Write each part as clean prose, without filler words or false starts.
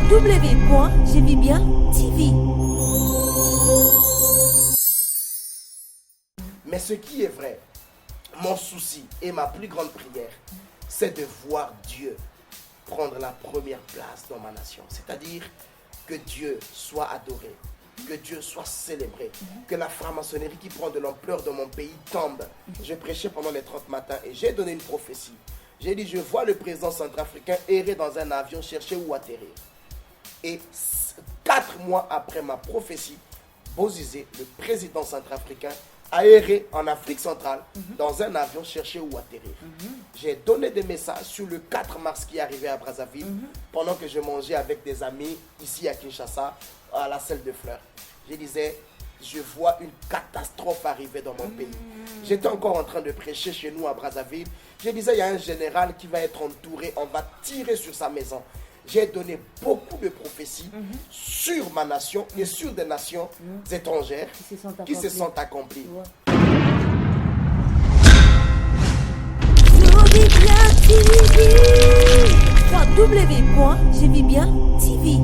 www.jevibien.tv. Mais ce qui est vrai, mon souci et ma plus grande prière, c'est de voir Dieu prendre la première place dans ma nation. C'est-à-dire que Dieu soit adoré, que Dieu soit célébré, que la franc-maçonnerie qui prend de l'ampleur dans mon pays tombe. Je prêchais pendant les 30 matins et j'ai donné une prophétie. J'ai dit, je vois le président centrafricain errer dans un avion, chercher où atterrir. Et 4 mois après ma prophétie, Bozizé, le président centrafricain, a erré en Afrique centrale dans un avion, chercher où atterrir. J'ai donné des messages sur le 4 mars qui est arrivé à Brazzaville, pendant que je mangeais avec des amis ici à Kinshasa, à la salle de fleurs. Je disais, je vois une catastrophe arriver dans mon pays. J'étais encore en train de prêcher chez nous à Brazzaville. Je disais, il y a un général qui va être entouré, on va tirer sur sa maison. J'ai donné beaucoup de prophéties sur ma nation et sur des nations étrangères qui se sont accomplies. Ouais. www.jevibien.tv.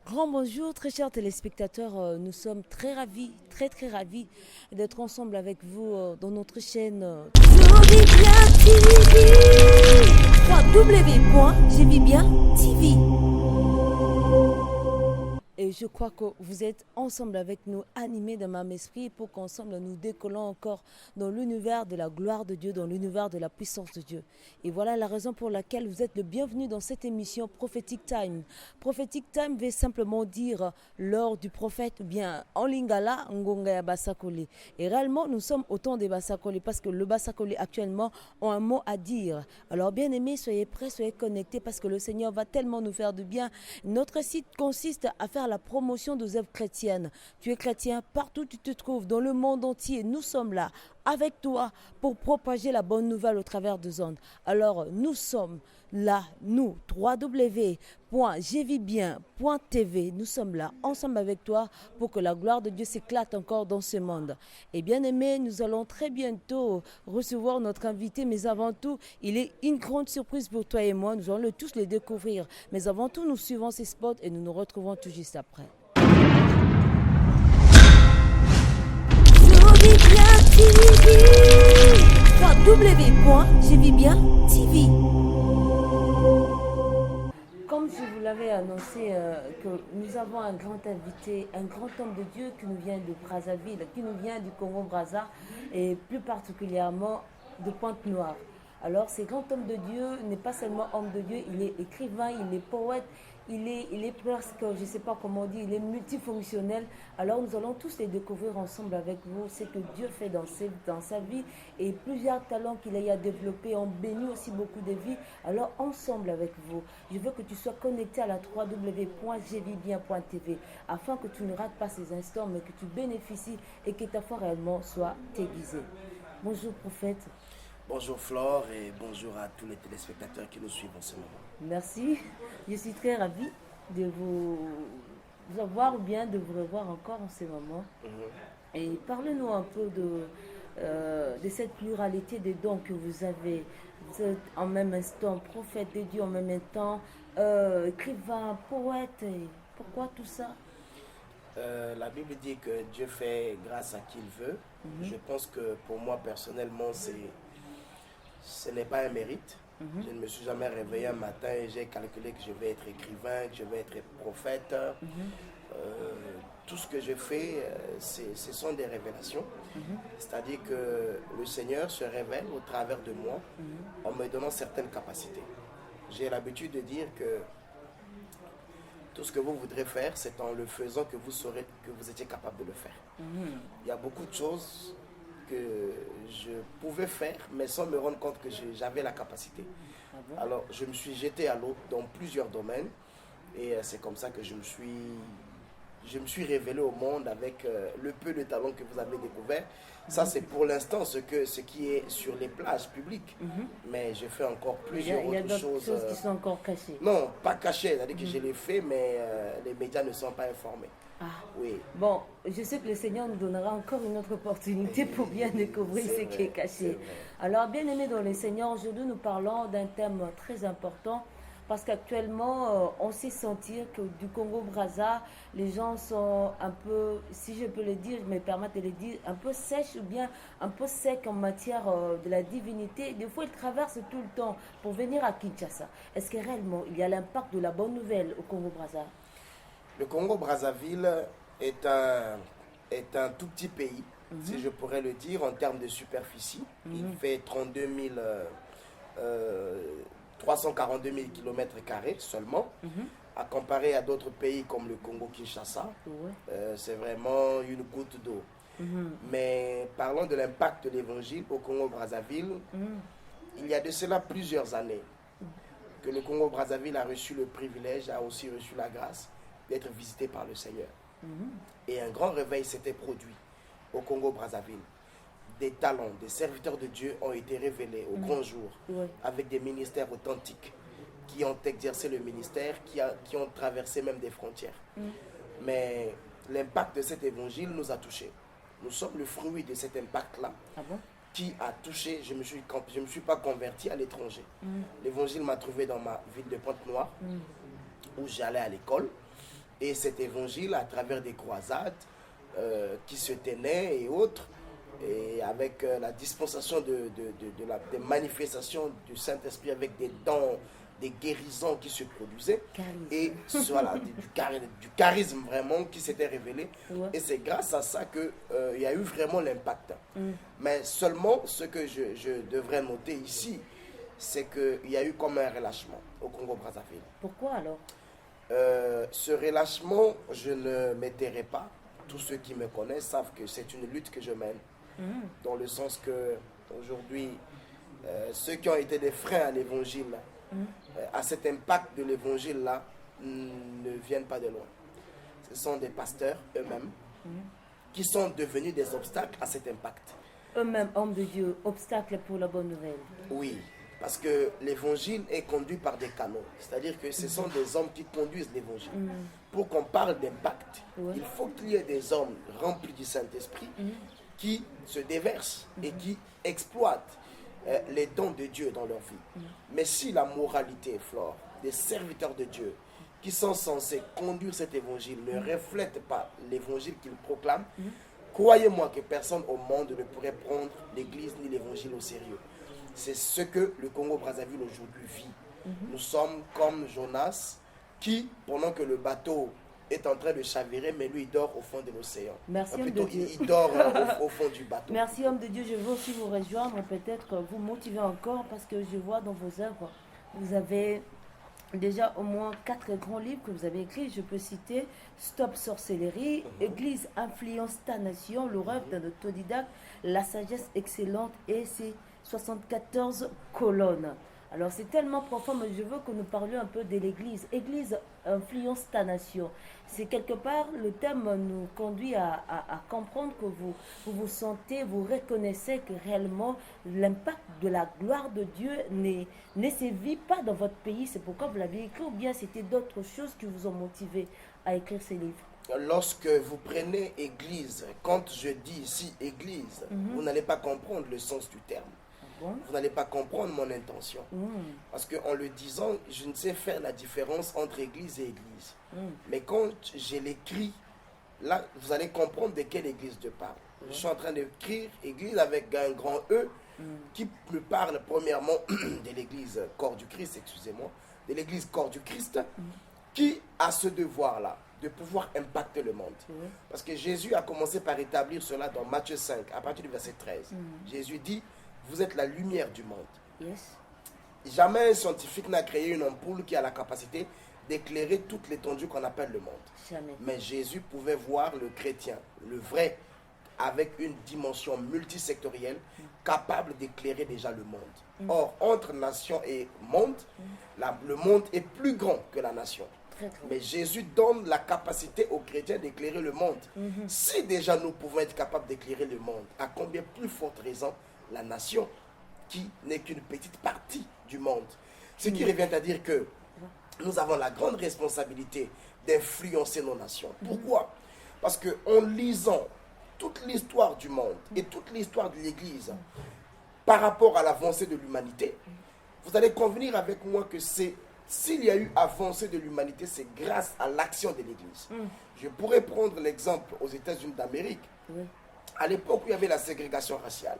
Grand bonjour, très chers téléspectateurs. Nous sommes très ravis d'être ensemble avec vous dans notre chaîne www.jevibien.tv. Et je crois que vous êtes ensemble avec nous, animés d'un même esprit, pour qu'ensemble nous décollons encore dans l'univers de la gloire de Dieu, dans l'univers de la puissance de Dieu. Et voilà la raison pour laquelle vous êtes le bienvenu dans cette émission Prophetic Time. Prophetic Time veut simplement dire l'heure du prophète, ou bien en lingala, ngonga ya basakole. Et réellement, nous sommes au temps des basakole, parce que le basakole actuellement ont un mot à dire. Alors bien aimés, soyez prêts, soyez connectés, parce que le Seigneur va tellement nous faire du bien. Notre site consiste à faire la promotion des œuvres chrétiennes. Tu es chrétien, partout où tu te trouves, dans le monde entier, nous sommes là avec toi pour propager la bonne nouvelle au travers des ondes. Alors nous sommes là, nous, www.jevibien.tv, nous sommes là ensemble avec toi pour que la gloire de Dieu s'éclate encore dans ce monde. Et bien aimé, nous allons très bientôt recevoir notre invité, mais avant tout, il est une grande surprise pour toi et moi. Nous allons tous les découvrir. Mais avant tout, nous suivons ces spots et nous nous retrouvons tout juste après. www.jevibien.tv. Comme je vous l'avais annoncé, que nous avons un grand invité, un grand homme de Dieu qui nous vient de Brazzaville, qui nous vient du Congo-Brazza et plus particulièrement de Pointe-Noire. Alors, ce grand homme de Dieu n'est pas seulement homme de Dieu, il est écrivain, il est poète, il est presque, je ne sais pas comment on dit, il est multifonctionnel. Alors, nous allons tous les découvrir ensemble avec vous, ce que Dieu fait dans sa vie et plusieurs talents qu'il a développés ont béni aussi beaucoup de vies. Alors, ensemble avec vous, je veux que tu sois connecté à la www.jevibien.tv afin que tu ne rates pas ces instants, mais que tu bénéficies et que ta foi réellement soit aiguisée. Bonjour, prophète. Bonjour Flore et bonjour à tous les téléspectateurs qui nous suivent en ce moment. Merci, je suis très ravie de vous avoir ou bien de vous revoir encore en ce moment. Et parlez-nous un peu de cette pluralité de dons que vous avez. Vous êtes en même instant prophète de Dieu, en même temps écrivain, poète. Et pourquoi tout ça? La Bible dit que Dieu fait grâce à qui il veut. Je pense que pour moi personnellement, ce n'est pas un mérite. Je ne me suis jamais réveillé un matin et j'ai calculé que je vais être écrivain, que je vais être prophète. Tout ce que je fais, ce sont des révélations. C'est-à-dire que le Seigneur se révèle au travers de moi en me donnant certaines capacités. J'ai l'habitude de dire que tout ce que vous voudrez faire, c'est en le faisant que vous saurez que vous étiez capable de le faire. Il y a beaucoup de choses que je pouvais faire, mais sans me rendre compte que j'avais la capacité. Alors, je me suis jeté à l'eau dans plusieurs domaines et c'est comme ça que je me suis révélé au monde avec le peu de talent que vous avez découvert. Ça, c'est pour l'instant ce qui est sur les plages publiques. Mais je fais encore plusieurs autres choses. Qui sont encore cachées. Non, pas cachées. C'est-à-dire que je les fais, mais les médias ne sont pas informés. Ah. Oui. Bon, je sais que le Seigneur nous donnera encore une autre opportunité pour bien découvrir ce qui est caché. Alors, bien aimés dans le Seigneur, aujourd'hui nous parlons d'un thème très important parce qu'actuellement, on sait sentir que du Congo-Brazza, les gens sont un peu, si je peux le dire, je me permets de le dire, un peu sèches ou bien un peu secs en matière de la divinité. Des fois, ils traversent tout le temps pour venir à Kinshasa. Est-ce que réellement, il y a l'impact de la bonne nouvelle au Congo-Brazza? Le Congo-Brazzaville est un tout petit pays, si je pourrais le dire, en termes de superficie. Il fait 342 000 km² seulement, à comparer à d'autres pays comme le Congo-Kinshasa. C'est vraiment une goutte d'eau. Mais parlons de l'impact de l'évangile au Congo-Brazzaville. Il y a de cela plusieurs années que le Congo-Brazzaville a reçu le privilège, a aussi reçu la grâce d'être visité par le Seigneur. Et un grand réveil s'était produit au Congo-Brazzaville. Des talents, des serviteurs de Dieu ont été révélés au grand jour, avec des ministères authentiques qui ont exercé le ministère, qui ont traversé même des frontières. Mais l'impact de cet évangile nous a touchés. Nous sommes le fruit de cet impact-là. Ah bon? Qui a touché, je ne me suis pas converti à l'étranger. L'évangile m'a trouvé dans ma ville de Pointe-Noire, où j'allais à l'école. Et cet évangile, à travers des croisades qui se tenaient et autres, et avec la dispensation des manifestations du Saint-Esprit, avec des dons, des guérisons qui se produisaient, et voilà, du charisme vraiment qui s'était révélé. Et c'est grâce à ça qu'il y a eu vraiment l'impact. Mais seulement ce que je devrais noter ici, c'est qu'il y a eu comme un relâchement au Congo-Brazzaville. Pourquoi alors? Ce relâchement, je ne m'étairai pas. Tous ceux qui me connaissent savent que c'est une lutte que je mène. Dans le sens que aujourd'hui, ceux qui ont été des freins à l'évangile, à cet impact de l'évangile-là, ne viennent pas de loin. Ce sont des pasteurs eux-mêmes qui sont devenus des obstacles à cet impact. Eux-mêmes, hommes de Dieu, obstacles pour la bonne nouvelle. Oui, parce que l'évangile est conduit par des canaux. C'est-à-dire que ce sont des hommes qui conduisent l'évangile. Pour qu'on parle d'impact, il faut qu'il y ait des hommes remplis du Saint-Esprit qui se déversent et qui exploitent les dons de Dieu dans leur vie. Mais si la moralité, Flore, des serviteurs de Dieu qui sont censés conduire cet évangile ne reflètent pas l'évangile qu'ils proclament, croyez-moi que personne au monde ne pourrait prendre l'église ni l'évangile au sérieux. C'est ce que le Congo-Brazzaville aujourd'hui vit. Nous sommes comme Jonas qui, pendant que le bateau est en train de chavirer, mais lui il dort au fond de l'océan. Merci, homme de Dieu. Il dort au fond du bateau. Merci, homme de Dieu. Je veux aussi vous rejoindre, peut-être vous motiver encore, parce que je vois dans vos œuvres, vous avez déjà au moins 4 grands livres que vous avez écrits. Je peux citer Stop Sorcellerie, Église Influence ta Nation, Le rêve d'un autodidacte, La sagesse excellente et ses 74 colonnes. Alors c'est tellement profond, mais je veux que nous parlions un peu de l'Église. Église influence ta nation. C'est quelque part, le thème nous conduit à comprendre que vous sentez, vous reconnaissez que réellement l'impact de la gloire de Dieu ne se vit pas dans votre pays. C'est pourquoi vous l'avez écrit, ou bien c'était d'autres choses qui vous ont motivé à écrire ces livres? Lorsque vous prenez Église, quand je dis ici Église, vous n'allez pas comprendre le sens du terme. Vous n'allez pas comprendre mon intention. Parce qu'en le disant, je ne sais faire la différence entre église et église. Mais quand je l'écris, là, vous allez comprendre de quelle église je parle. Je suis en train d'écrire église avec un grand E qui me parle premièrement de l'église corps du Christ, excusez-moi, de l'église corps du Christ, qui a ce devoir-là de pouvoir impacter le monde. Parce que Jésus a commencé par établir cela dans Matthieu 5, à partir du verset 13. Jésus dit: vous êtes la lumière du monde. Jamais un scientifique n'a créé une ampoule qui a la capacité d'éclairer toute l'étendue qu'on appelle le monde. Jamais. Mais Jésus pouvait voir le chrétien, le vrai, avec une dimension multisectorielle, capable d'éclairer déjà le monde. Or, entre nation et monde, le monde est plus grand que la nation. Mais Jésus donne la capacité aux chrétiens d'éclairer le monde. Si déjà nous pouvons être capables d'éclairer le monde, à combien plus forte raison la nation, qui n'est qu'une petite partie du monde. Ce qui revient à dire que nous avons la grande responsabilité d'influencer nos nations. Pourquoi? Parce qu'en lisant toute l'histoire du monde et toute l'histoire de l'Église par rapport à l'avancée de l'humanité, vous allez convenir avec moi que s'il y a eu avancée de l'humanité, c'est grâce à l'action de l'Église. Je pourrais prendre l'exemple aux États-Unis d'Amérique. À l'époque où il y avait la ségrégation raciale,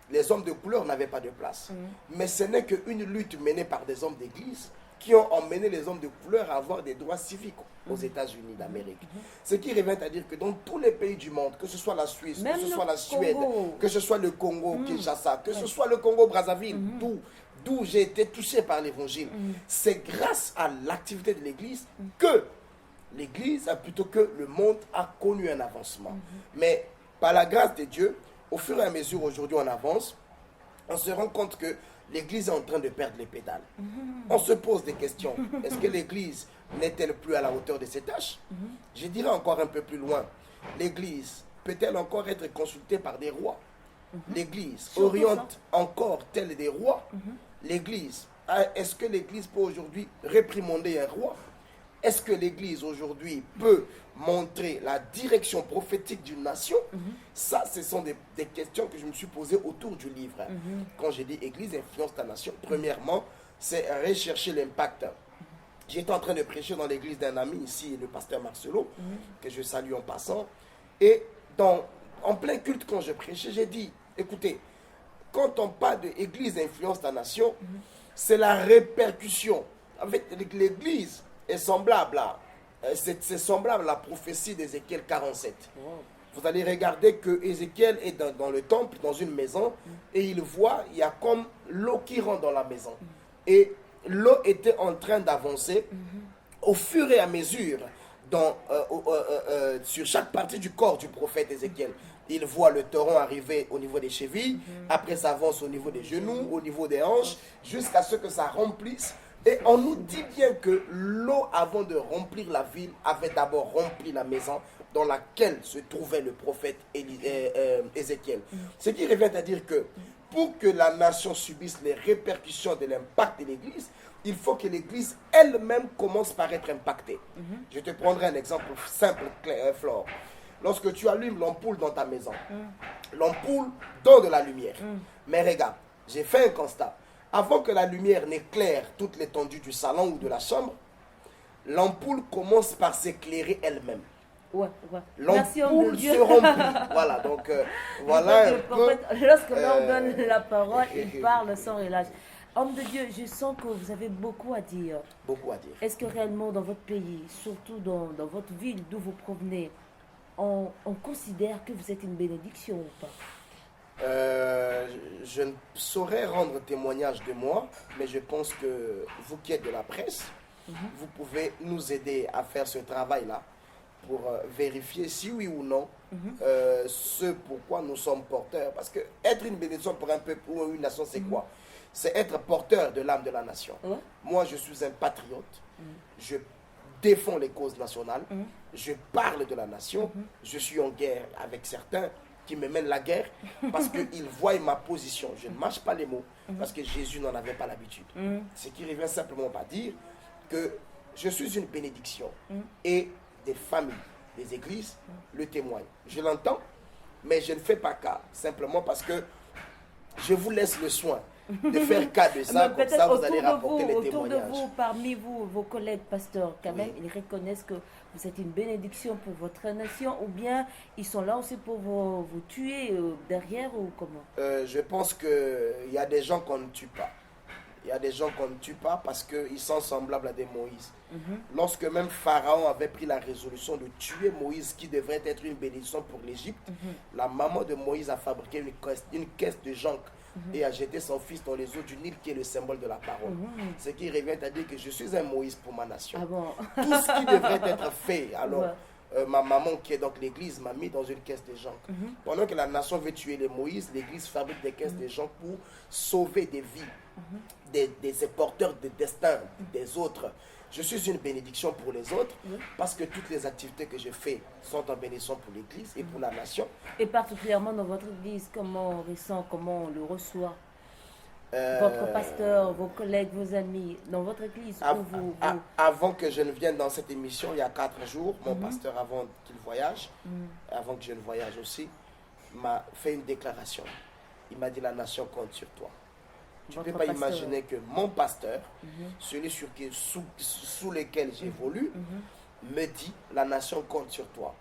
les hommes de couleur n'avaient pas de place. Mais ce n'est qu'une lutte menée par des hommes d'église qui ont emmené les hommes de couleur à avoir des droits civiques aux États-Unis d'Amérique. Ce qui revient à dire que dans tous les pays du monde, que ce soit la Suisse, Même que ce le soit la Suède, Congo. que ce soit le Congo, Kinshasa, que ce soit le Congo-Brazzaville, d'où j'ai été touché par l'évangile, c'est grâce à l'activité de l'Église que l'Église, plutôt que le monde, a connu un avancement. Mais par la grâce de Dieu, au fur et à mesure aujourd'hui on avance, on se rend compte que l'Église est en train de perdre les pédales. On se pose des questions. Est-ce que l'Église n'est-elle plus à la hauteur de ses tâches? Je dirais encore un peu plus loin. L'Église peut-elle encore être consultée par des rois? L'Église oriente encore telle des rois? L'Église, est-ce que l'Église peut aujourd'hui réprimander un roi? Est-ce que l'Église aujourd'hui peut montrer la direction prophétique d'une nation? Ça, ce sont des questions que je me suis posées autour du livre. Quand j'ai dit Église influence ta nation, premièrement, c'est rechercher l'impact. J'étais en train de prêcher dans l'église d'un ami ici, le pasteur Marcelo, que je salue en passant. Et en plein culte, quand je prêchais, j'ai dit, écoutez, quand on parle de Église influence ta nation, c'est la répercussion. En fait, l'Église est semblable c'est semblable à la prophétie d'Ézéchiel 47. Vous allez regarder que Ézéchiel est dans le temple, dans une maison, et il voit, il y a comme l'eau qui rentre dans la maison. Et l'eau était en train d'avancer au fur et à mesure sur chaque partie du corps du prophète Ézéchiel. Il voit le torrent arriver au niveau des chevilles, après ça avance au niveau des genoux, au niveau des hanches, jusqu'à ce que ça remplisse. Et on nous dit bien que l'eau, avant de remplir la ville, avait d'abord rempli la maison dans laquelle se trouvait le prophète Ézéchiel. Ce qui revient à dire que pour que la nation subisse les répercussions de l'impact de l'Église, il faut que l'Église elle-même commence par être impactée. Je te prendrai un exemple simple, Flore. Lorsque tu allumes l'ampoule dans ta maison, l'ampoule donne de la lumière. Mais regarde, j'ai fait un constat. Avant que la lumière n'éclaire toute l'étendue du salon ou de la chambre, l'ampoule commence par s'éclairer elle-même. L'ampoule se remplit. Voilà, donc voilà un peu. Lorsque l'on donne la parole, il parle sans relâche. Homme de Dieu, je sens que vous avez beaucoup à dire. Beaucoup à dire. Est-ce que réellement dans votre pays, surtout dans votre ville d'où vous provenez, on considère que vous êtes une bénédiction ou pas? Je ne saurais rendre témoignage de moi, mais je pense que vous qui êtes de la presse, vous pouvez nous aider à faire ce travail-là pour vérifier si oui ou non ce pourquoi nous sommes porteurs. Parce que être une bénédiction pour un peuple ou une nation, c'est quoi? C'est être porteur de l'âme de la nation. Moi, je suis un patriote. Je défends les causes nationales. Je parle de la nation. Je suis en guerre avec certains qui me mènent la guerre parce qu'ils voient ma position. Je ne mâche pas les mots parce que Jésus n'en avait pas l'habitude. Ce qui revient simplement à dire que je suis une bénédiction et des familles, des églises le témoignent. Je l'entends, mais je ne fais pas cas, simplement parce que je vous laisse le soin de faire cas de ça, comme ça vous allez rapporter les témoignages. Autour de vous, parmi vous, vos collègues pasteurs, quand même, ils reconnaissent que vous êtes une bénédiction pour votre nation, ou bien ils sont là aussi pour vous tuer derrière, ou comment? Je pense qu'il y a des gens qu'on ne tue pas. Il y a des gens qu'on ne tue pas parce qu'ils sont semblables à des Moïse. Lorsque même Pharaon avait pris la résolution de tuer Moïse, qui devrait être une bénédiction pour l'Égypte, la maman de Moïse a fabriqué une caisse de jonc et a jeté son fils dans les eaux du Nil, qui est le symbole de la parole. Ce qui revient à dire que je suis un Moïse pour ma nation. Tout ce qui devrait être fait, alors ma maman, qui est donc l'église, m'a mis dans une caisse de jonc. Pendant que la nation veut tuer les Moïse, l'église fabrique des caisses de jonc pour sauver des vies, des porteurs de destin des autres. Je suis une bénédiction pour les autres parce que toutes les activités que je fais sont en bénédiction pour l'église et pour la nation. Et particulièrement dans votre église, comment on ressent, comment on le reçoit? Votre pasteur, vos collègues, vos amis, dans votre église, où Avant que je ne vienne dans cette émission, il y a 4 jours, mon pasteur, avant qu'il voyage, avant que je ne voyage aussi, m'a fait une déclaration. Il m'a dit: la nation compte sur toi. Tu ne peux pas imaginer que mon pasteur, celui sous lequel j'évolue, me dit: la nation compte sur toi.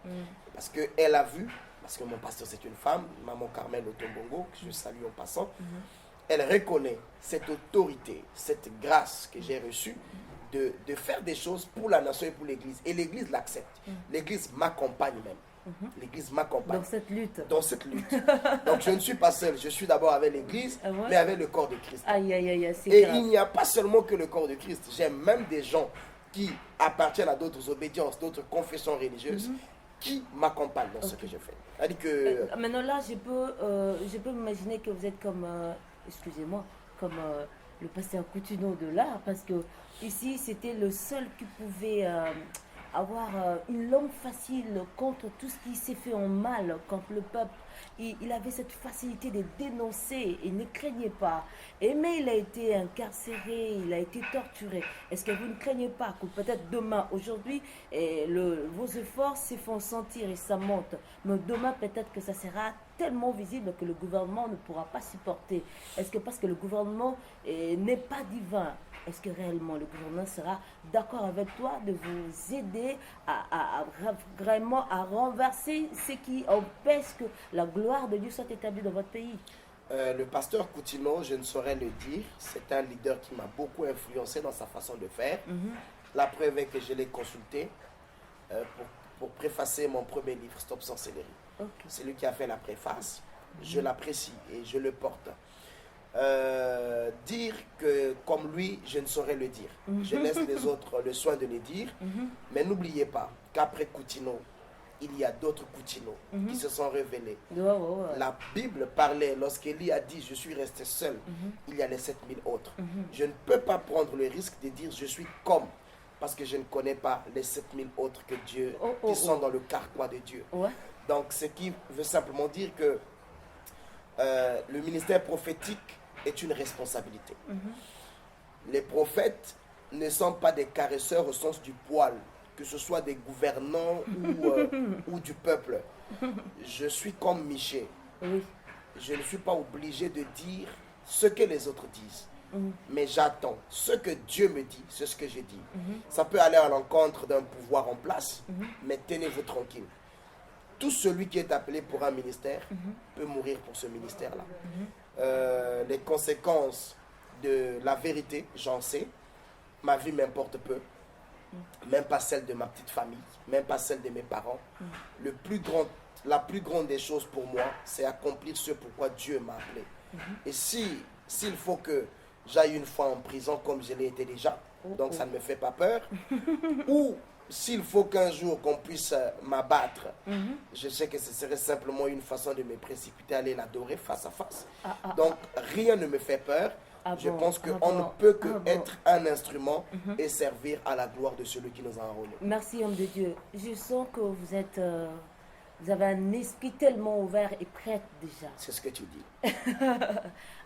Parce qu'elle a vu, parce que mon pasteur c'est une femme, maman Carmel Otombongo, que je salue en passant, elle reconnaît cette autorité, cette grâce que j'ai reçue de faire des choses pour la nation et pour l'Église. Et l'Église l'accepte. L'Église m'accompagne même. L'Église m'accompagne. Dans cette lutte. Dans cette lutte. Donc je ne suis pas seul. Je suis d'abord avec l'Église, mais avec le corps de Christ. Aïe, aïe, aïe, et grave. Il n'y a pas seulement que le corps de Christ. J'aime même des gens qui appartiennent à d'autres obédiences, d'autres confessions religieuses, qui m'accompagnent dans ce que je fais. C'est-à-dire que... Maintenant là, je peux m'imaginer que vous êtes comme... excusez-moi, comme le pasteur Coutinho de l'art, parce que ici c'était le seul qui pouvait avoir une langue facile contre tout ce qui s'est fait en mal contre le peuple. Il avait cette facilité de dénoncer, il ne craignait pas. Mais il a été incarcéré, il a été torturé. Est-ce que vous ne craignez pas que peut-être demain, aujourd'hui, vos efforts se font sentir et ça monte, mais demain peut-être que ça sera tellement visible que le gouvernement ne pourra pas supporter? Est-ce que parce que le gouvernement n'est pas divin, est-ce que réellement le gouvernement sera d'accord avec toi de vous aider à vraiment à renverser ce qui empêche que la gloire de Dieu soit établie dans votre pays? Le pasteur Coutinho, je ne saurais le dire, c'est un leader qui m'a beaucoup influencé dans sa façon de faire. La preuve est que je l'ai consulté pour préfacer mon premier livre, Stop Sorcellerie. C'est lui qui a fait la préface. Je l'apprécie et je le porte. Dire que comme lui, je ne saurais le dire. Je laisse les autres le soin de le dire. Mais n'oubliez pas qu'après Coutinho, il y a d'autres Coutinho qui se sont révélés. La Bible parlait, lorsqu'Élie a dit: je suis resté seul, il y a les 7000 autres. Je ne peux pas prendre le risque de dire je suis comme, parce que je ne connais pas les 7000 autres que Dieu, qui sont dans le carquois de Dieu. Donc ce qui veut simplement dire que le ministère prophétique est une responsabilité. Les prophètes ne sont pas des caresseurs au sens du poil, que ce soit des gouvernants ou du peuple. Je suis comme Michel. Je ne suis pas obligé de dire ce que les autres disent. Mais j'attends. Ce que Dieu me dit, c'est ce que je dis. Ça peut aller à l'encontre d'un pouvoir en place, mais tenez-vous tranquille. Tout celui qui est appelé pour un ministère peut mourir pour ce ministère-là. Les conséquences de la vérité, j'en sais. Ma vie m'importe peu. Même pas celle de ma petite famille, même pas celle de mes parents. La plus grande des choses pour moi, c'est accomplir ce pourquoi Dieu m'a appelé. Et s'il faut que j'aille une fois en prison comme je l'ai été déjà, donc ça ne me fait pas peur, ou s'il faut qu'un jour qu'on puisse m'abattre, je sais que ce serait simplement une façon de me précipiter, aller l'adorer face à face. Donc rien ne me fait peur. Je pense qu'on ne peut que être un instrument et servir à la gloire de celui qui nous a enrôlés. Merci, homme de Dieu. Je sens que vous avez un esprit tellement ouvert et prêt déjà. C'est ce que tu dis.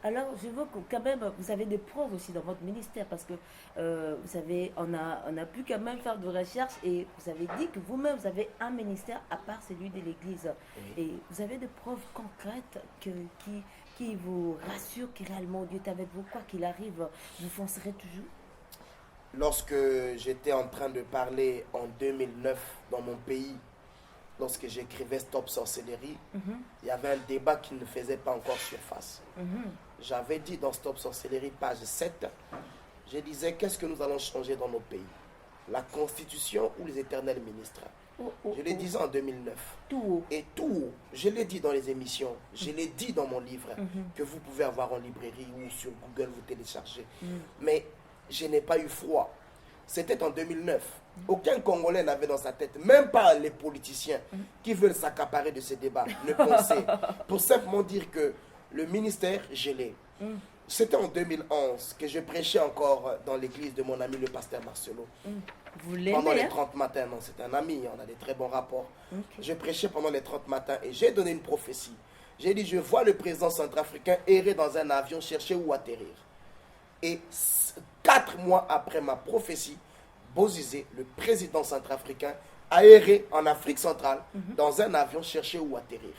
Alors, je veux que quand même, vous avez des preuves aussi dans votre ministère, parce que vous savez, on a pu quand même faire de recherches et vous avez dit que vous-même, vous avez un ministère à part celui de l'Église. Et vous avez des preuves concrètes qui vous rassurent que réellement Dieu est avec vous, quoi qu'il arrive, vous foncerez toujours? Lorsque j'étais en train de parler en 2009 dans mon pays, lorsque j'écrivais Stop Sorcellerie, il y avait un débat qui ne faisait pas encore surface. J'avais dit dans Stop Sorcellerie, page 7, je disais: qu'est-ce que nous allons changer dans nos pays? La Constitution ou les éternels ministres? Je l'ai dit en 2009. Et tout, je l'ai dit dans les émissions, je l'ai dit dans mon livre, que vous pouvez avoir en librairie ou sur Google, vous téléchargez. Mais je n'ai pas eu froid. C'était en 2009. Aucun Congolais n'avait dans sa tête, même pas les politiciens qui veulent s'accaparer de ces débats, ne pensaient. Pour simplement dire que le ministère, je l'ai. C'était en 2011 que je prêchais encore dans l'église de mon ami le pasteur Marcelo. Vous l'aimez, pendant les 30 matins, non, c'est un ami, on a des très bons rapports. Je prêchais pendant les 30 matins et j'ai donné une prophétie. J'ai dit, je vois le président centrafricain errer dans un avion, chercher où atterrir. Et 4 mois après ma prophétie, Bozizé, le président centrafricain, a erré en Afrique centrale dans un avion, chercher où atterrir.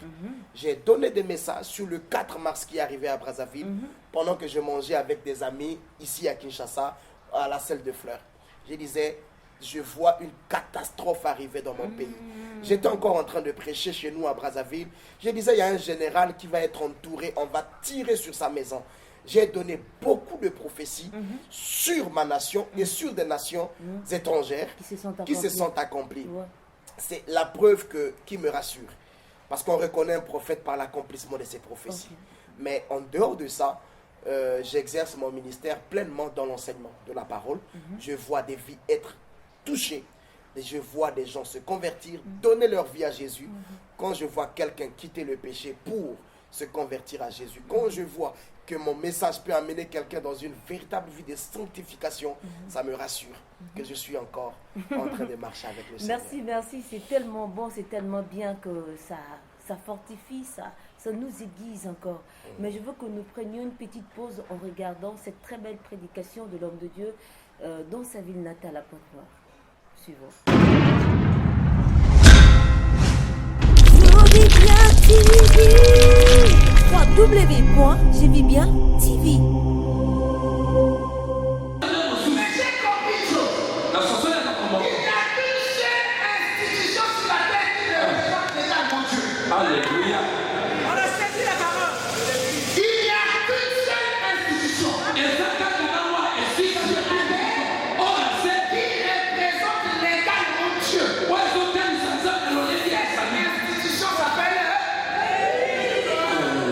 J'ai donné des messages sur le 4 mars qui est arrivé à Brazzaville, pendant que je mangeais avec des amis ici à Kinshasa, à la Selle de Fleurs. Je disais, je vois une catastrophe arriver dans mon pays. J'étais encore en train de prêcher chez nous à Brazzaville. Je disais, il y a un général qui va être entouré, on va tirer sur sa maison. J'ai donné beaucoup de prophéties sur ma nation et sur des nations étrangères qui se sont accomplies. Ouais. C'est la preuve qui me rassure. Parce qu'on reconnaît un prophète par l'accomplissement de ses prophéties. Okay. Mais en dehors de ça, j'exerce mon ministère pleinement dans l'enseignement de la parole. Je vois des vies être touchées. Et je vois des gens se convertir, donner leur vie à Jésus. Quand je vois quelqu'un quitter le péché pour se convertir à Jésus, quand je vois que mon message peut amener quelqu'un dans une véritable vie de sanctification, ça me rassure que je suis encore en train de marcher avec le Seigneur. Merci, c'est tellement bon, c'est tellement bien que ça fortifie, ça nous aiguise encore. Mais je veux que nous prenions une petite pause en regardant cette très belle prédication de l'homme de Dieu dans sa ville natale à Pointe-Noire. Suivons. www.jvibien.tv. Alléluia. On a saisi la parole. Il n'y a qu'une seule institution. Et ça, quand on voit ici, qui représente légalement Dieu. Cette institution s'appelle.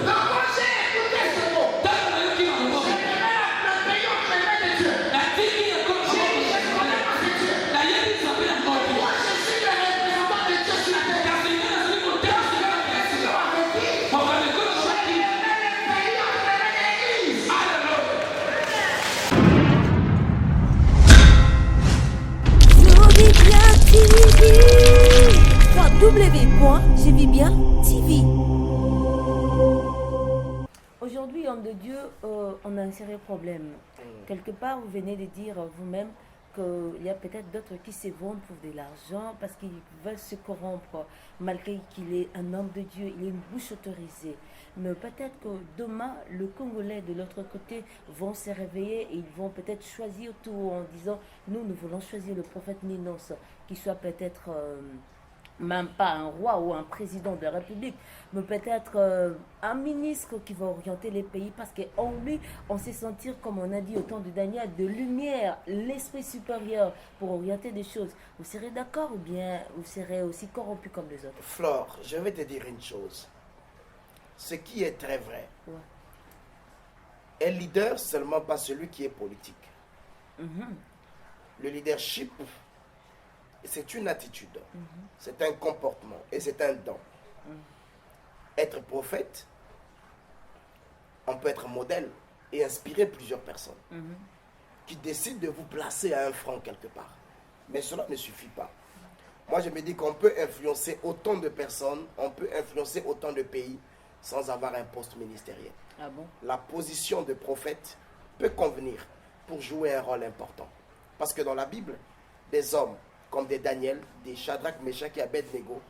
Donc, quand j'ai écouté ce mot, je connais le pays au chemin de Dieu. Je connais pas ce Dieu. Moi, je suis le représentant de Dieu sur la terre. www.jvibien.tv. Aujourd'hui, homme de Dieu, on a un sérieux problème. Quelque part, vous venez de dire vous-même qu'il y a peut-être d'autres qui se vendent pour de l'argent parce qu'ils veulent se corrompre, malgré qu'il est un homme de Dieu, il est une bouche autorisée. Mais peut-être que demain, le Congolais de l'autre côté vont se réveiller et ils vont peut-être choisir tout en disant, nous voulons choisir le prophète Ninos, qui soit peut-être même pas un roi ou un président de la République, mais peut-être un ministre qui va orienter les pays, parce qu'en lui, on sait sentir, comme on a dit au temps de Daniel, de lumière, l'esprit supérieur pour orienter des choses. Vous serez d'accord ou bien vous serez aussi corrompu comme les autres? Flore, je vais te dire une chose. Ce qui est très vrai. Ouais. Un leader, seulement pas celui qui est politique. Le leadership, c'est une attitude, c'est un comportement et c'est un don. Être prophète, on peut être modèle et inspirer plusieurs personnes qui décident de vous placer à un franc quelque part. Mais cela ne suffit pas. Moi, je me dis qu'on peut influencer autant de personnes, on peut influencer autant de pays sans avoir un poste ministériel. Ah bon? La position de prophète peut convenir pour jouer un rôle important. Parce que dans la Bible, des hommes comme des Daniel, des Shadrach, Meshach et Abednego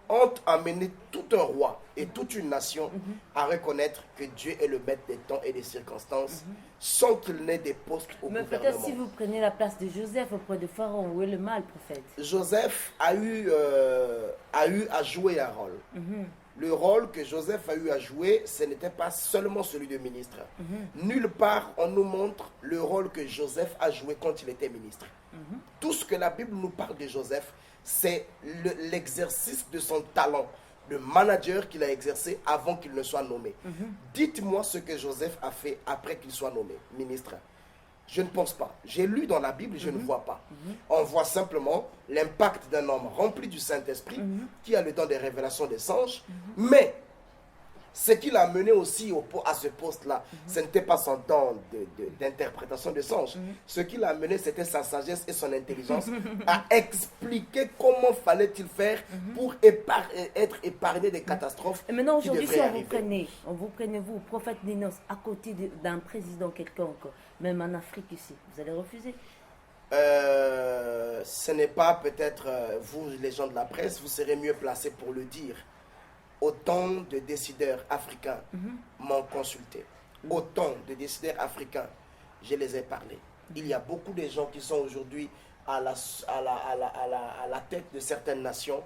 ont amené tout un roi et toute une nation à reconnaître que Dieu est le maître des temps et des circonstances sans qu'il n'ait des postes au gouvernement. Mais peut-être si vous prenez la place de Joseph auprès de Pharaon, où est le mal, prophète? Joseph a eu à jouer un rôle. Le rôle que Joseph a eu à jouer, ce n'était pas seulement celui de ministre. Nulle part on nous montre le rôle que Joseph a joué quand il était ministre. Tout ce que la Bible nous parle de Joseph, c'est l'exercice de son talent de manager qu'il a exercé avant qu'il ne soit nommé. Dites-moi ce que Joseph a fait après qu'il soit nommé ministre. Je ne pense pas. J'ai lu dans la Bible, je ne vois pas. On voit simplement l'impact d'un homme rempli du Saint-Esprit qui a le don des révélations des anges. Mais Ce qui l'a mené aussi à ce poste-là, ce n'était pas son don d'interprétation de songes. Ce qui l'a mené, c'était sa sagesse et son intelligence à expliquer comment fallait-il faire pour être épargné des catastrophes. Et maintenant, qui aujourd'hui, si devraient on arriver. vous prenez, vous, prophète Ninos, à côté d'un président quelconque, même en Afrique ici, vous allez refuser? Ce n'est pas peut-être vous, les gens de la presse, vous serez mieux placés pour le dire. Autant de décideurs africains m'ont consulté. Autant de décideurs africains, je les ai parlé. Il y a beaucoup de gens qui sont aujourd'hui à la tête de certaines nations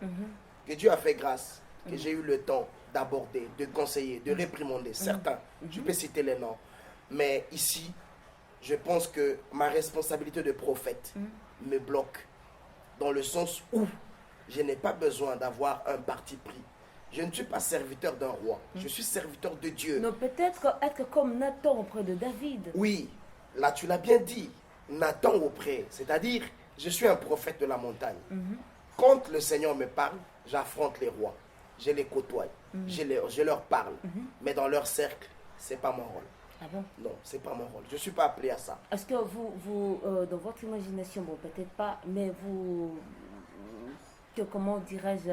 que Dieu a fait grâce, que j'ai eu le temps d'aborder, de conseiller, de réprimander certains. Je peux citer les noms. Mais ici, je pense que ma responsabilité de prophète me bloque dans le sens où je n'ai pas besoin d'avoir un parti pris. Je ne suis pas serviteur d'un roi, je suis serviteur de Dieu. Non, peut-être être comme Nathan auprès de David. Oui, là tu l'as bien dit, Nathan auprès, c'est-à-dire je suis un prophète de la montagne. Quand le Seigneur me parle, j'affronte les rois, je les côtoie, je leur parle, mais dans leur cercle, ce n'est pas mon rôle. Ah bon? Non, c'est pas mon rôle. Je ne suis pas appelé à ça. Est-ce que vous dans votre imagination, bon, peut-être pas, mais comment dirais-je,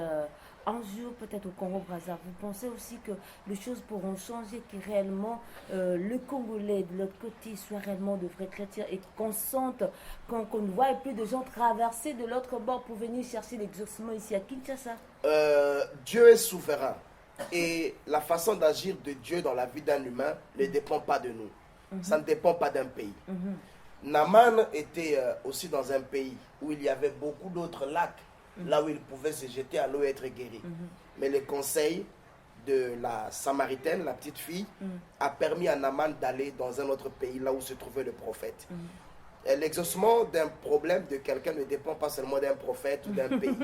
un jour, peut-être au Congo-Brazzaville, vous pensez aussi que les choses pourront changer, que réellement le Congolais de l'autre côté soit réellement de vrais chrétiens et qu'on sente, qu'on ne voit plus de gens traverser de l'autre bord pour venir chercher l'exaucement ici à Kinshasa? Dieu est souverain. Et la façon d'agir de Dieu dans la vie d'un humain ne dépend pas de nous. Ça ne dépend pas d'un pays. Naaman était aussi dans un pays où il y avait beaucoup d'autres lacs, là où il pouvait se jeter à l'eau et être guéri. Mais le conseil de la Samaritaine, la petite fille, a permis à Naaman d'aller dans un autre pays, là où se trouvait le prophète. L'exaucement d'un problème de quelqu'un ne dépend pas seulement d'un prophète ou d'un pays.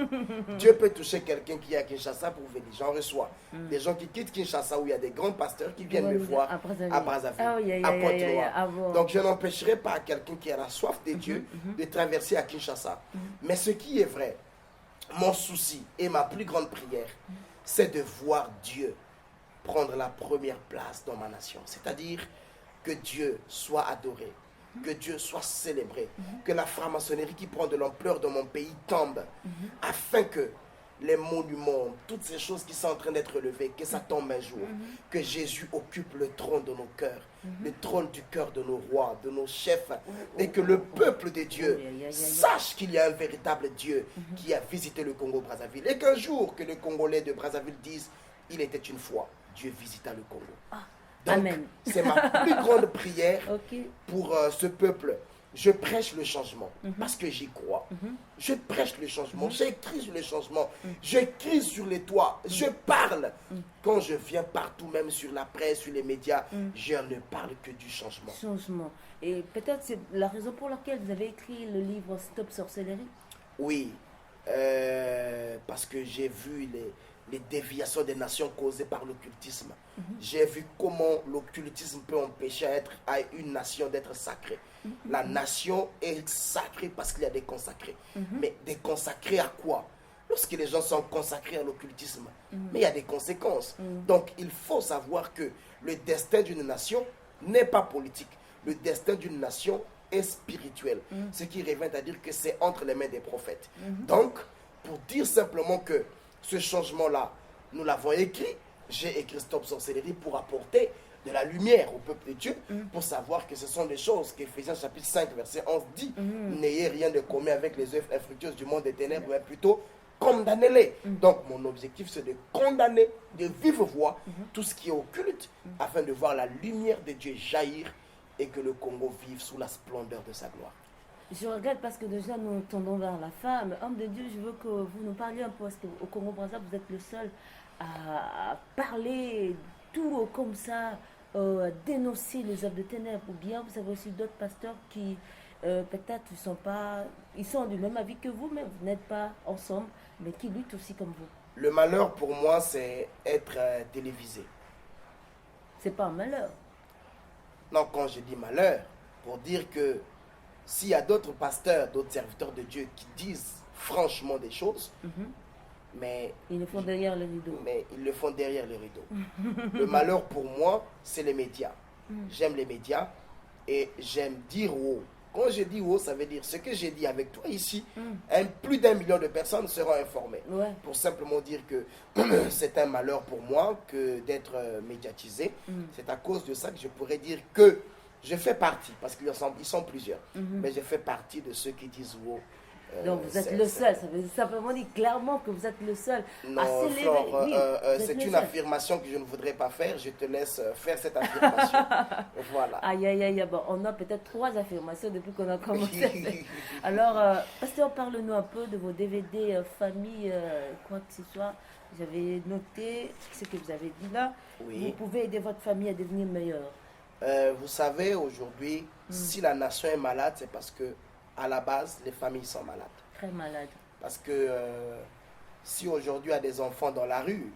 Dieu peut toucher quelqu'un qui est à Kinshasa pour venir. J'en reçois. Des gens qui quittent Kinshasa où il y a des grands pasteurs qui viennent me voir à Brazzaville, à Pointe-Noire. Donc je n'empêcherai pas quelqu'un qui a la soif de Dieu de traverser à Kinshasa. Mais ce qui est vrai, mon souci et ma plus grande prière, c'est de voir Dieu prendre la première place dans ma nation. C'est-à-dire que Dieu soit adoré, que Dieu soit célébré, que la franc-maçonnerie qui prend de l'ampleur dans mon pays tombe, afin que les monuments, toutes ces choses qui sont en train d'être relevées, que ça tombe un jour, que Jésus occupe le trône de nos cœurs, le trône du cœur de nos rois, de nos chefs, et que le peuple de Dieu sache qu'il y a un véritable Dieu qui a visité le Congo-Brazzaville, et qu'un jour que les Congolais de Brazzaville disent, il était une fois, Dieu visita le Congo. Donc, c'est ma plus grande prière pour ce peuple. Je prêche le changement parce que j'y crois. Je prêche le changement, j'écris sur le changement, j'écris sur les toits, je parle. Quand je viens partout, même sur la presse, sur les médias, je ne parle que du changement. Changement. Et peut-être c'est la raison pour laquelle vous avez écrit le livre Stop Sorcellerie? Oui, parce que j'ai vu les déviations des nations causées par l'occultisme. J'ai vu comment l'occultisme peut empêcher à une nation d'être sacrée. La nation est sacrée parce qu'il y a des consacrés. Mais des consacrés à quoi? Lorsque les gens sont consacrés à l'occultisme, mais il y a des conséquences. Donc il faut savoir que le destin d'une nation n'est pas politique. Le destin d'une nation est spirituel. Ce qui revient à dire que c'est entre les mains des prophètes. Donc, pour dire simplement que ce changement-là, nous l'avons écrit. J'ai écrit Stop Sorcellerie pour apporter de la lumière au peuple de Dieu, pour savoir que ce sont des choses qu'Éphésiens chapitre 5, verset 11 dit. N'ayez rien de commun avec les œuvres infructueuses du monde des ténèbres, mais plutôt condamnez-les. Donc mon objectif, c'est de condamner de vive voix tout ce qui est occulte, afin de voir la lumière de Dieu jaillir et que le Congo vive sous la splendeur de sa gloire. Je regarde parce que déjà nous tendons vers la fin, mais homme de Dieu, je veux que vous nous parliez un peu, parce qu'au Congo-Brazzaville, vous êtes le seul à parler tout comme ça, dénoncer les œuvres de ténèbres, ou bien vous avez aussi d'autres pasteurs qui peut-être ils sont du même avis que vous, mais vous n'êtes pas ensemble, mais qui luttent aussi comme vous. Le malheur pour moi, c'est être télévisé. C'est pas un malheur. Non, quand je dis malheur, pour dire que s'il y a d'autres pasteurs, d'autres serviteurs de Dieu qui disent franchement des choses, mais Ils le font derrière le rideau. ils le font derrière les rideaux. Le malheur pour moi, c'est les médias. J'aime les médias et j'aime dire haut. Quand je dis haut, ça veut dire ce que j'ai dit avec toi ici, plus d'1 million de personnes seront informées. Ouais. Pour simplement dire que c'est un malheur pour moi que d'être médiatisé. C'est à cause de ça que je pourrais dire que je fais partie, parce qu'ils sont plusieurs, mais je fais partie de ceux qui disent haut. Donc vous êtes le seul, ça veut simplement dire clairement que vous êtes le seul Non, à s'élever. Flore, Oui, vous êtes c'est le une seul. affirmation que je ne voudrais pas faire. Je te laisse faire cette affirmation. Voilà. Aïe, aïe, aïe, bon, on a peut-être 3 affirmations depuis qu'on a commencé. Alors, pasteur, parle-nous un peu de vos DVD famille, quoi que ce soit. J'avais noté ce que vous avez dit là. Oui. Vous pouvez aider votre famille à devenir meilleure. Vous savez, aujourd'hui, si la nation est malade, c'est parce que à la base, les familles sont malades. Très malade. Parce que si aujourd'hui il y a des enfants dans la rue,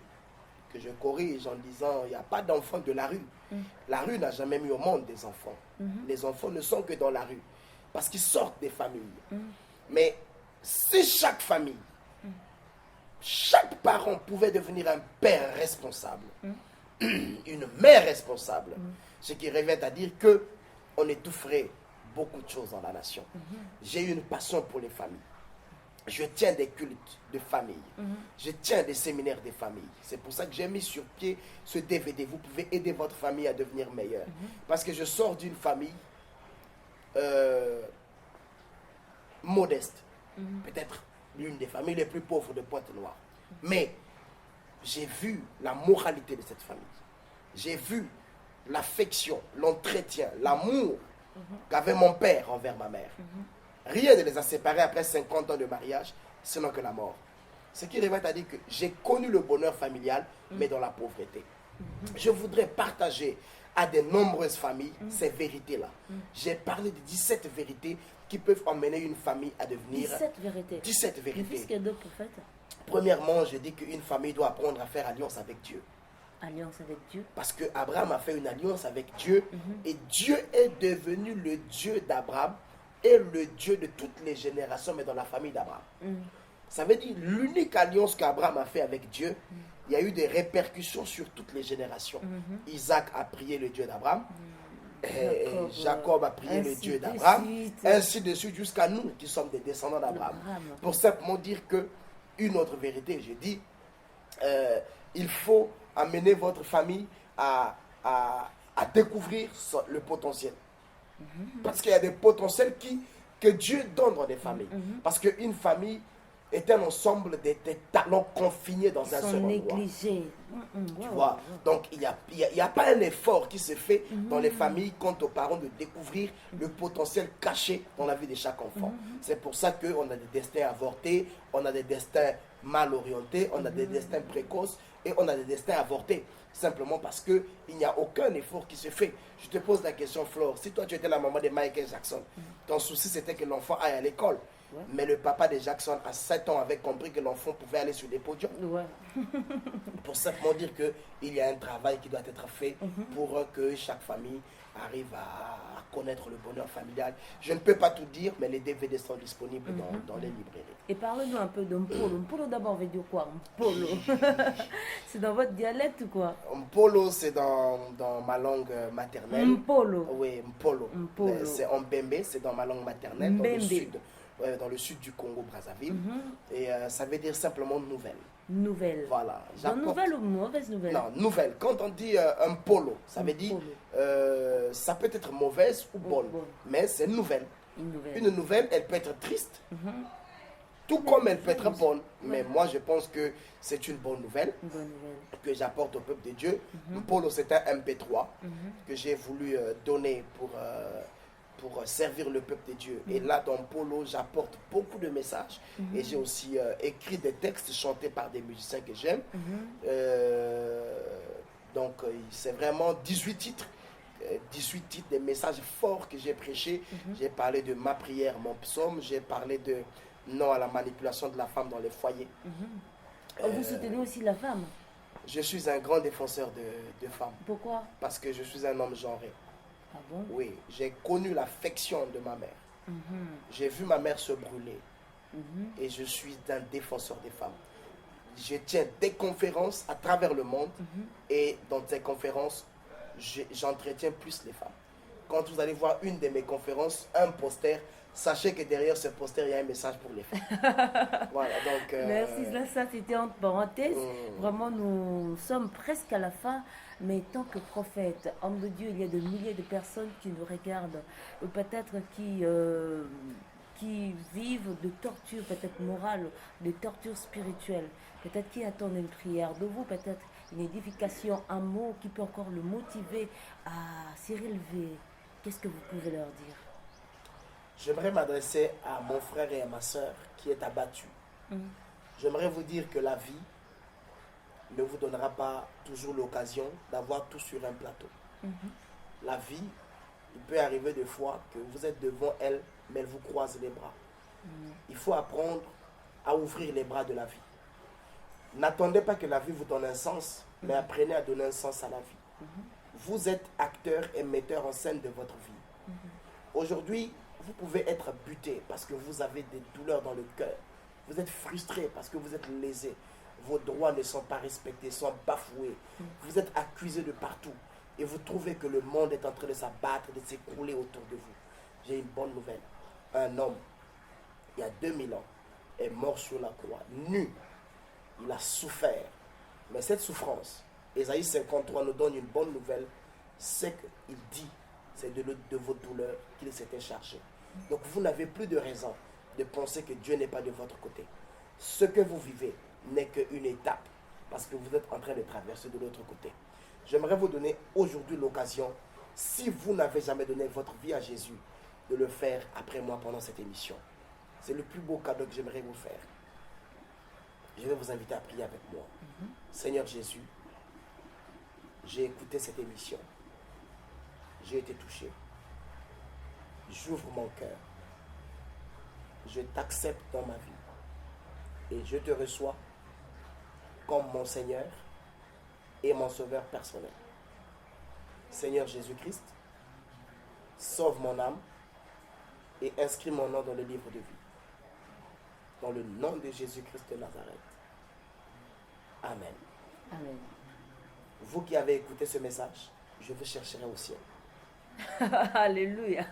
que je corrige en disant il n'y a pas d'enfants de la rue. La rue n'a jamais mis au monde des enfants. Les enfants ne sont que dans la rue. Parce qu'ils sortent des familles. Mais si chaque famille, chaque parent pouvait devenir un père responsable, une mère responsable, ce qui revient à dire que on étoufferait beaucoup de choses dans la nation. J'ai une passion pour les familles. Je tiens des cultes de famille. Je tiens des séminaires de famille. C'est pour ça que j'ai mis sur pied ce DVD. Vous pouvez aider votre famille à devenir meilleure. Parce que je sors d'une famille modeste. Peut-être l'une des familles les plus pauvres de Pointe-Noire. Mais j'ai vu la moralité de cette famille. J'ai vu l'affection, l'entretien, l'amour qu'avait mon père envers ma mère. Rien ne les a séparés après 50 ans de mariage, sinon que la mort. Ce qui revient à dire que j'ai connu le bonheur familial, mais dans la pauvreté. Je voudrais partager à de nombreuses familles ces vérités-là. J'ai parlé de 17 vérités qui peuvent emmener une famille à devenir... 17 vérités. 17 Le vérités. fils de prophète. Premièrement, je dis qu'une famille doit apprendre à faire alliance avec Dieu. Alliance avec Dieu. Parce que Abraham a fait une alliance avec Dieu et Dieu est devenu le Dieu d'Abraham et le Dieu de toutes les générations, mais dans la famille d'Abraham. Ça veut dire l'unique alliance qu'Abraham a fait avec Dieu, il y a eu des répercussions sur toutes les générations. Isaac a prié le Dieu d'Abraham, Jacob a prié le Dieu d'Abraham, ainsi de suite jusqu'à nous qui sommes des descendants d'Abraham. Pour simplement dire que une autre vérité, je dis, il faut amener votre famille à découvrir le potentiel. Parce qu'il y a des potentiels que Dieu donne dans des familles. Parce qu'une famille est un ensemble des talents confinés dans un seul endroit. Négligés. Tu vois, donc il n'y a pas un effort qui se fait dans les familles quant aux parents de découvrir le potentiel caché dans la vie de chaque enfant. C'est pour ça qu'on a des destins avortés, on a des destins mal orientés, on a des destins précoces et on a des destins avortés. Simplement parce qu'il n'y a aucun effort qui se fait. Je te pose la question, Flore, si toi tu étais la maman de Michael Jackson, ton souci c'était que l'enfant aille à l'école. Mais le papa de Jackson, à 7 ans, avait compris que l'enfant pouvait aller sur des podiums. Pour simplement dire qu'il y a un travail qui doit être fait pour que chaque famille arrive à connaître le bonheur familial. Je ne peux pas tout dire, mais les DVD sont disponibles dans les librairies. Et parle-nous un peu d'Mpolo. Mpolo d'abord veut dire quoi? Mpolo. C'est dans votre dialecte ou quoi? Mpolo, c'est dans ma langue maternelle. Mpolo. Oui, Mpolo. Mpolo. C'est en Mbembe, c'est dans ma langue maternelle, dans le sud du Congo-Brazzaville. Et ça veut dire simplement nouvelle. Nouvelle. Voilà. Bonne nouvelle ou mauvaise nouvelle? Non, nouvelle. Quand on dit un polo, ça veut dire ça peut être mauvaise ou bonne, mais c'est nouvelle. Une nouvelle, elle peut être triste, tout comme elle peut être bonne. Mais moi, je pense que c'est une bonne nouvelle, que j'apporte au peuple de Dieu. Polo, c'est un MP3 que j'ai voulu donner pour servir le peuple de Dieu. Et là, dans Polo, j'apporte beaucoup de messages. Et j'ai aussi écrit des textes chantés par des musiciens que j'aime. Donc, c'est vraiment 18 titres. 18 titres, des messages forts que j'ai prêchés. J'ai parlé de ma prière, mon psaume. J'ai parlé de non à la manipulation de la femme dans les foyers. Vous soutenez aussi la femme? Je suis un grand défenseur de femmes. Pourquoi? Parce que je suis un homme genré. Ah bon? Oui, j'ai connu l'affection de ma mère. J'ai vu ma mère se brûler. Et je suis un défenseur des femmes. je tiens des conférences à travers le monde et dans ces conférences, j'entretiens plus les femmes. Quand vous allez voir une de mes conférences, un poster, sachez que derrière ce poster, il y a un message pour les femmes. Voilà, donc... Merci, là, ça c'était entre parenthèses. Vraiment, nous sommes presque à la fin. Mais tant que prophète, homme de Dieu, il y a des milliers de personnes qui nous regardent, ou peut-être qui vivent de tortures, peut-être morales, de tortures spirituelles. Peut-être qui attendent une prière de vous, peut-être une édification, un mot qui peut encore le motiver à s'y relever. Qu'est-ce que vous pouvez leur dire? J'aimerais m'adresser à mon frère et à ma soeur qui est abattu. J'aimerais vous dire que la vie ne vous donnera pas toujours l'occasion d'avoir tout sur un plateau. La vie, il peut arriver des fois que vous êtes devant elle, mais elle vous croise les bras. Il faut apprendre à ouvrir les bras de la vie. N'attendez pas que la vie vous donne un sens, mais apprenez à donner un sens à la vie. Vous êtes acteur et metteur en scène de votre vie. Aujourd'hui, vous pouvez être buté parce que vous avez des douleurs dans le cœur. Vous êtes frustré parce que vous êtes lésé. Vos droits ne sont pas respectés, sont bafoués. Vous êtes accusé de partout. Et vous trouvez que le monde est en train de s'abattre, de s'écrouler autour de vous. J'ai une bonne nouvelle. Un homme, il y a 2000 ans, est mort sur la croix, nu. Il a souffert. Mais cette souffrance, Ésaïe 53 nous donne une bonne nouvelle. C'est qu'il dit, c'est de vos douleurs qu'il s'était chargé. Donc vous n'avez plus de raison de penser que Dieu n'est pas de votre côté. Ce que vous vivez n'est qu'une étape parce que vous êtes en train de traverser de l'autre côté. J'aimerais vous donner aujourd'hui l'occasion, si vous n'avez jamais donné votre vie à Jésus, de le faire après moi pendant cette émission. C'est le plus beau cadeau que j'aimerais vous faire. Je vais vous inviter à prier avec moi. Seigneur Jésus, j'ai écouté cette émission. J'ai été touché. J'ouvre mon cœur. Je t'accepte dans ma vie. Et je te reçois comme mon Seigneur et mon Sauveur personnel. Seigneur Jésus-Christ, sauve mon âme et inscris mon nom dans le livre de vie. Dans le nom de Jésus-Christ de Nazareth. Amen. Amen. Vous qui avez écouté ce message, je vous chercherai au ciel. Alléluia.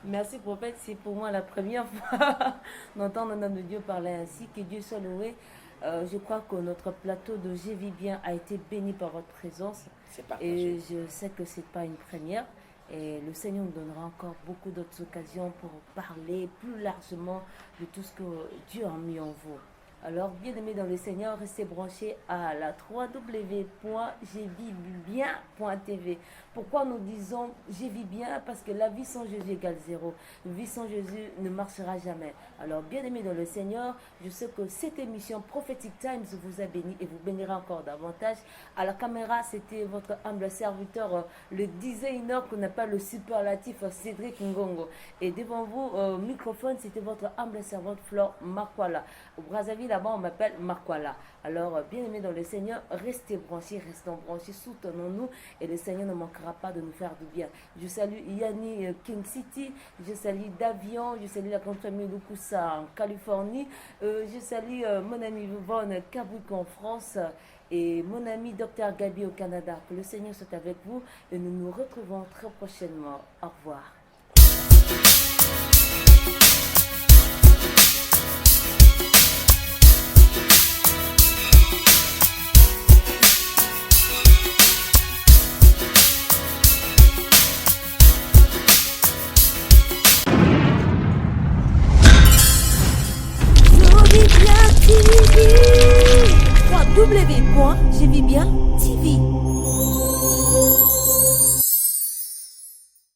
Merci prophète, c'est pour moi la première fois d'entendre un homme de Dieu parler ainsi. Que Dieu soit loué. Je crois que notre plateau de Je vis bien a été béni par votre présence. C'est partagé. Et je sais que ce n'est pas une première. Et le Seigneur nous donnera encore beaucoup d'autres occasions pour parler plus largement de tout ce que Dieu a mis en vous. Alors, bien-aimés dans le Seigneur, restez branchés à la www.jevibien.tv. Pourquoi nous disons « Je vis bien » parce que la vie sans Jésus égale zéro. Une vie sans Jésus ne marchera jamais. Alors, bien-aimés dans le Seigneur, je sais que cette émission Prophetic Times vous a béni et vous bénira encore davantage. À la caméra, c'était votre humble serviteur, le designer qu'on appelle le superlatif Cédric Ngongo. Et devant vous, microphone, c'était votre humble servante Flore Makwala. Au Brazzaville, là-bas, on m'appelle Makwala. Alors, bien-aimés dans le Seigneur, restez branchés, restons branchés, soutenons-nous et le Seigneur ne manquera pas de nous faire du bien. Je salue Yanni King City, je salue Davion, je salue la grande famille Lukusa en Californie, je salue mon ami Yvonne Kabouik en France et mon ami Dr Gabi au Canada. Que le Seigneur soit avec vous et nous nous retrouvons très prochainement. Au revoir. www.jevibien.tv